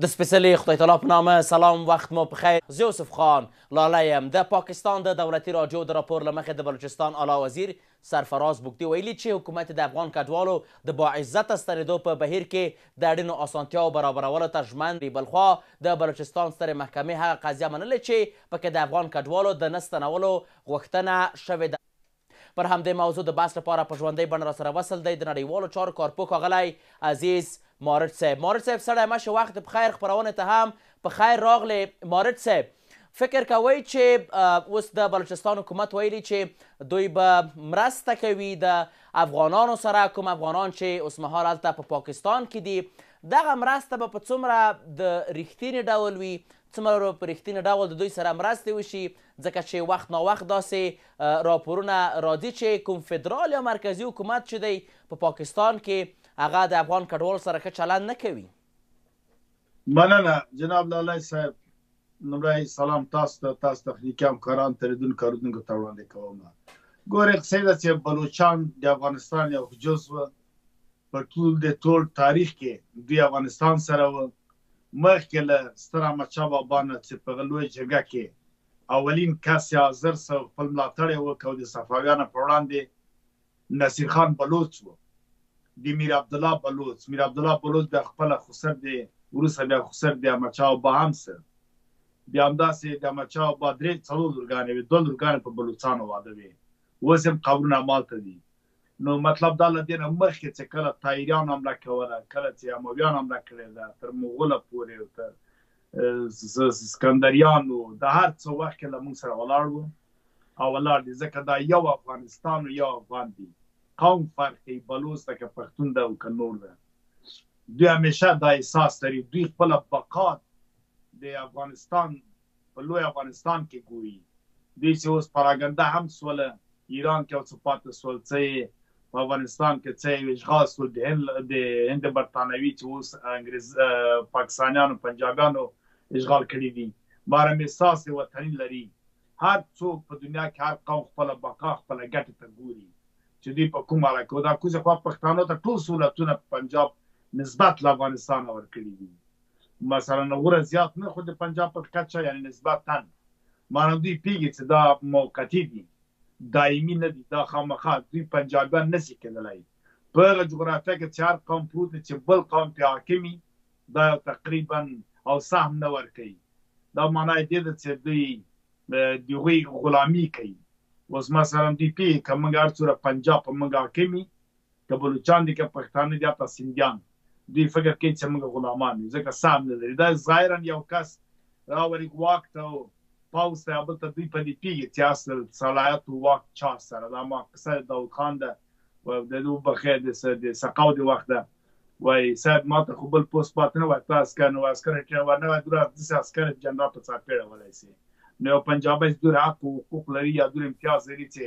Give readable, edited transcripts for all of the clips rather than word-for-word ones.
د سپېڅلي خدای تعالی په نامه سلام وخت مو په خیر. زه یوسف خان لاله یم. د پاکستان د دولتي راډیو د راپور له مخې د بلوچستان اعلی وزیر سرفراز بوګتي ویلي چې حکومت د افغان کډوالو د باعزته ستنېدو په بهیر کې د اړینو اسانتیاو برابرولو ته ژمن دي. بلخوا د بلوچستان سترې محکمې هغه قضیه منلې چې پکې د افغان کډوالو د نه ستنولو غوښتنه شوې ده. پر همدې موضوع د بحث لپاره په ژوندۍ بڼه راسره وصل دی د نړیوالو چارو کارپوه ښاغلی عزیز مارج صاحب. مارج صاحب سړی مشه وخت په خیر، خپرونې ته هم په خیر راغلی. مارج صاحب فکر کوئ چې اوس د بلوچستان حکومت ویلي چې دوی به مرسته کوي د افغانانو سره، کوم افغانان چې اوس مهال هلته په پاکستان کې دي، دغه مرسته به په څومره د رښتینې ډول وي، څومره په رښتینې ډول د دوی سره مرستې وشي، ځکه چې وخت ناوخت داسې راپورونه راځي چې کوم فدرال یا مرکزي حکومت چې دی په پاکستان کې هغه د افغان کډوالو سره ښه چلند نه کوي. مننه جناب لالی صاحب. لومړی سلام تاسو ته، تاسو تخنیکي همکاران ته، لیدونکو اورېدونکو ته وړاندې کوم. ګورئ قصه ده چې بلوچان د افغانستان یو جزو په ټول تاریخ کې دوی افغانستان سره و. مخکې له ستر احمدشاه بابا نه چې په لویه جرګه کې اولین کس یا زر سو خپل ملاتړ یې وکړ د صفویانو په وړاندې نصیر خان بلوچ و، د میر عبدالله بلوچ. میر عبدالله بلوچ بیا خپله خسر دی، وروسته بیا خسر د احمدشاه بابا هم سه. بیا همداسې د احمدشاه بابا درې څلور لورګانې وې، دوه لورګانې په بلوچانو واده وې، اوس هم قبرونه همالته دي. نو مطلب دا له دې نه مخکې چې کله تایریان حمله کوله، کله چې امویان حمله کړې ده، تر مغوله پورې تر اسکندریانو، د هر څه وخت کې له موږ سره ولاړ وو او ولاړ دي، ځکه دا یو افغانستان او یو افغان دي. قوم فرق کوي، بلوچ ده که پښتون ده او که نور ده. دوی همیشه دا احساس لري دوی خپله بقا د افغانستان په لوی افغانستان کې ګوري. دوی چې اوس پراګنده هم سوله ایران کې او څه پاتې سول، څه په افغانستان کې څه اشغال سول د هند برطانوي چې اوس انګریز پاکستانیانو پنجابیانو اشغال کړي دي. مارم احساس وطني لري. هر څوک په دنیا کې هر قوم خپله بقا خپله ګټې ته ګوري چې دوی په کوم حاله کې. دا کوزه خوا پښتانو ته ټول سهولتونه په پنجاب نسبت له افغانستان ورکړي دي. مثلا غوره زیات نه، خو د پنجاب په کچه یعنی نسبتا مانم دوی پیږي چې دا موقتي دي، دایمي نه دي. دا خامخا دوی پنجابیان نشي کېدلی په هغه جغرافیه کې چې هر قوم پروت دی چې بل قوم پرې حاکم وي، دا تقریبا او سهم نه ورکوي. دا معنا یې دې ده چې دوی د هغوی غلامي کوي. اوس مثلا دوی پیږي که موږ هر څومره پنجاب په موږ حاکم وي، که بلوچان دي که پښتانه دي حتی سندیان، دوی فکر کوي چې موږ غلامان یو، ځکه سهم نه لري. دا ظاهرا یو کس راولي واک ته او پوځ ته، بل ته دوی په دې پیږي چې اصل صلاحیت او واک چا سره. دا مقصد داود خان ده و د دوی بخیر د سقاو د وخت ده. وایي صاحب ما ته خو بل پوست پاتې نه وای، ته عسکر نه وای، عسکر ټرېن ور نه وای، دوی داسې عسکر جنرال په څاپېړه ولی سي. نو یو پنجابی چې دوی حق او حقوق لري یا دوی امتیاز لري چې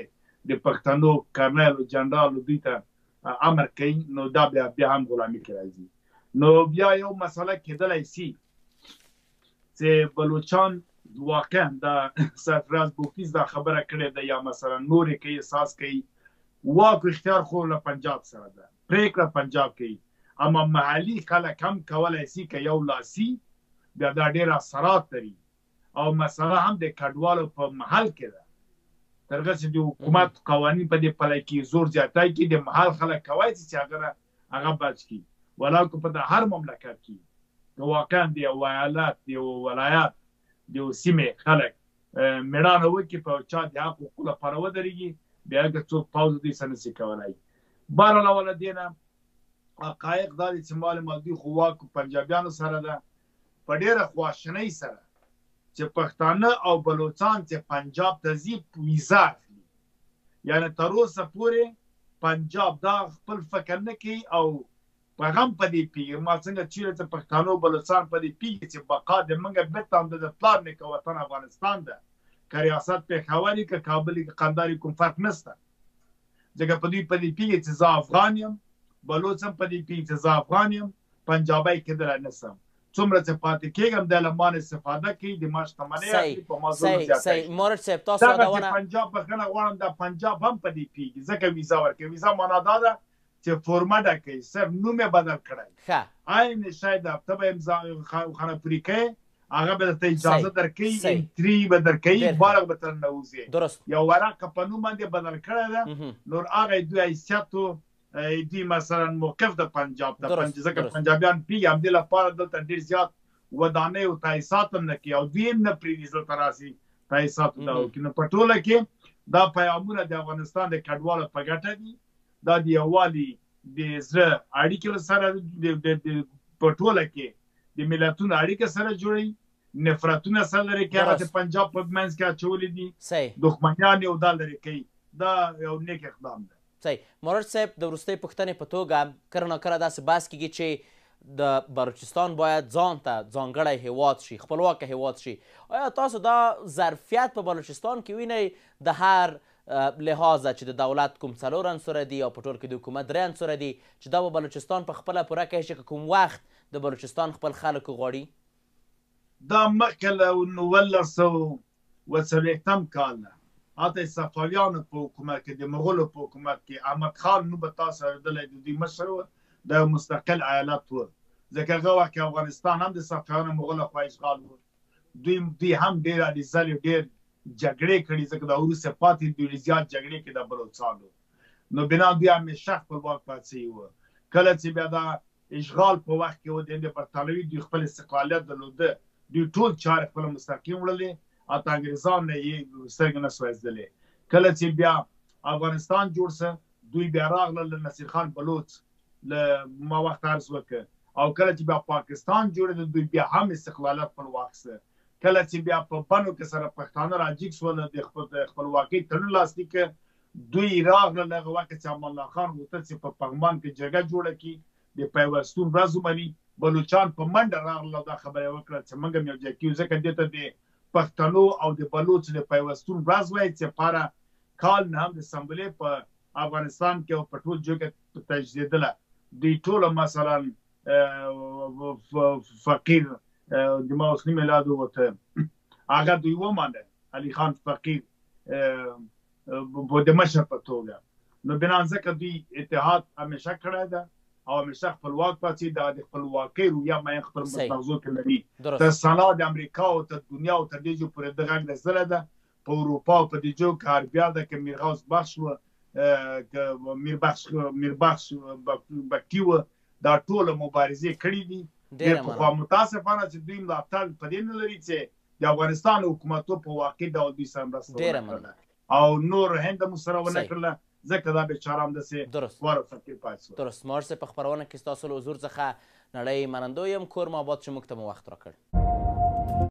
د پښتنو کرنل او جنرال دوی ته امر کوي، نو دا بیا هم غلامي کې راځي. نو بیا یو مسله کېدلی سي چې بلوچان واقعا د سرفراز بوګتي دا خبره کړې ده یا مثلا نورې کوي احساس کوي واک اختیار خو له پنجاب سره ده، پرېکړه پنجاب کوي. اما محلي خلک هم کولی سي که یو لاسي بیا دا ډېر اثرات لري او مسله هم د کډوالو په محل کې ده. تر هغه چې د حکومت قوانین په دې پلی کې زور زیاتی کې د محل خلک کولی سي چې هغه بچ کړي. ولاکه په د هر مملکت کې که واقعا د یو ایالت، د یو ولایت، د یو سیمې خلک مېړانه وکړي په چا د حق حقوقو لپاره ودرېږي، بیا هغه څوک پوځ دوی څه نشي کولی. بهرحال له دې نه حقایق دا دي چې معلومه دوی خو واک پنجابیانو سره ده په ډېره خواشنۍ سره چې پښتانه او بلوچان چې پنجاب ته ځي ویزا اخلي. یعنې تر اوسه پورې پنجاب دا خپل فکر نه کوي او پیغام په دې پیږي. ما څنګه چیرې چې پښتانو بلوچستان په دې پیږي چې بقا د موږ بېرته هم د پلار نیکه وطن افغانستان ده، که ریاست پېښور که کابل که قندار کوم فرق نشته. ځکه په دوی په دې پیږي چې زه افغان یم، بلوچ هم په دې پیږي چې زه افغان یم، پنجابی کېدلی نشم. څومره چې پاتې کېږم دی له ما نه استفاده کوي، د ما شتمنۍ اخلي، په ما ظلم زیاتی. دغه چې پنجاب بخښنه غواړم دا پنجاب هم په دې پیږي، ځکه ویزا ورکوي. ویزا معنا دا ده چې فورمه ډکوي، صرف نوم یې بدل کړی عین شی ده ته به امضا خانه‌پوری کوې هغه به درته اجازه درکوي انټري به درکوي بالغ به تر ننوځي درست یو ورقه په نوم باندې بدل کړې ده نور هغه دوی حیثیت دوی مثلا موقف د پنجاب ته ځکه پنجابیان پیږي همدې لپاره دلته ډېر زیات ودانۍ او تاسیسات هم نه کوي او دوی هم نه پرېږدي دلته راسي تاسیسات دا وکړي نو په ټوله کې دا پیغامونه د افغانستان د کډوالو په ګټه دي دا د یووالي د زړه اړیکې سره په ټوله کې د ملتونو اړیکه سره جوړوي نفرتونه سره لري کوي هغه د پنجاب په منځ کې اچولي دي دښمنیان یو دا لري کوي دا یو نیک اقدام ده صحیح مورد صاحب د وروستۍ پوښتنې په توګه کله ناکله داسې بحث کېږي چې د بلوچستان باید ځان ته ځانګړی هیواد شي خپلواکه هیواد شي آیا تاسو دا ظرفیت په بلوچستان کې وینئ د هر لحاظه چې د دولت کوم 4 عنصره دي او په ټول کې د حکومت 3 عنصره دي چې دا به بلوچستان په خپله پوره کوي چې کوم وخت د بلوچستان خپل خلکو غواړي دا مخکې له 1940 کال نه حتی صفویانو په حکومت کې د مغولو په حکومت کې احمد خان نو به تاسو اورېدلی د دوی مشر و د مستقل ایالت و ځکه هغه وخت کې افغانستان هم د صفویانو مغولو خوا اشغال و دوی هم ډېر علیزلې ډېر جګړې کړي ځکه د وروسته پاتې دوی زیات جګړې کې د بلوڅانو نو بنا دوی همیشه خپلواک پاتې شوي وو کله چې بیا دا اشغال په وخت کې و د برتانوي دوی خپل استقلالیت درلوده دوی ټول چارې خپله مستقیم وړلې حتی انګریزان نه یې سترګې نه سوځېدلې کله چې بیا افغانستان جوړ سه دوی بیا راغلل له نصیر خان بلوچ له ما وخت عرض وکړ او کله چې بیا پاکستان جوړېده دوی بیا هم استقلالیت خپل واخیسته کله چې بیا په بنو کې سره پښتانه راجګ شول د خپلواکۍ تړون لاسلیک کړ دوی راغلل هغه وخت چې امان الله خان غوښتل چې په پغمان کې جګړه جوړه کړي د پیوستون ورځ ومني بلوچان په منډه راغلل او دا خبره یې وکړه چې موږ هم یو ځای کېږو ځکه دې ته د پښتنو او د بلوچ د پیوستون ورځ وایي چې پاره کال نه هم د سمبلې په افغانستان کې او په ټول ځای کې تجدیدله دوی ټوله مثلا فقیر د ما اوس نیم میلاد ووته هغه دوی ومانه علي خان فقیر د مشر په توګه نو بنا ځکه دوی اتحاد همیشه کړی ده او همیشه خپلواک پاتې دا د خپلواکۍ رویه ما خپل موضوع کې لري تر سنا د امریکا او تر دنیا او تر دې جو پورې د غږ نظر ده په اروپا او په دې جو کار بیا د میرغوز بخش و میربخش بکتی و دا ټول مبارزې کړې دي ډېر پخوا متاسفانه چې دوی ملاتړ په دې نه لري چې د افغانستان حکومتو په واقع ډول دوی سره مرسته وکړله او نور هند هم سره ونه کړله ځکه دا بیچاره همداسې واره فقیر پاتې شو درست مارس په خپرونه کې ستاسو له حضور څخه نړۍ منندوی یم کور مو آباد چې موږ ته مو وخت راکړ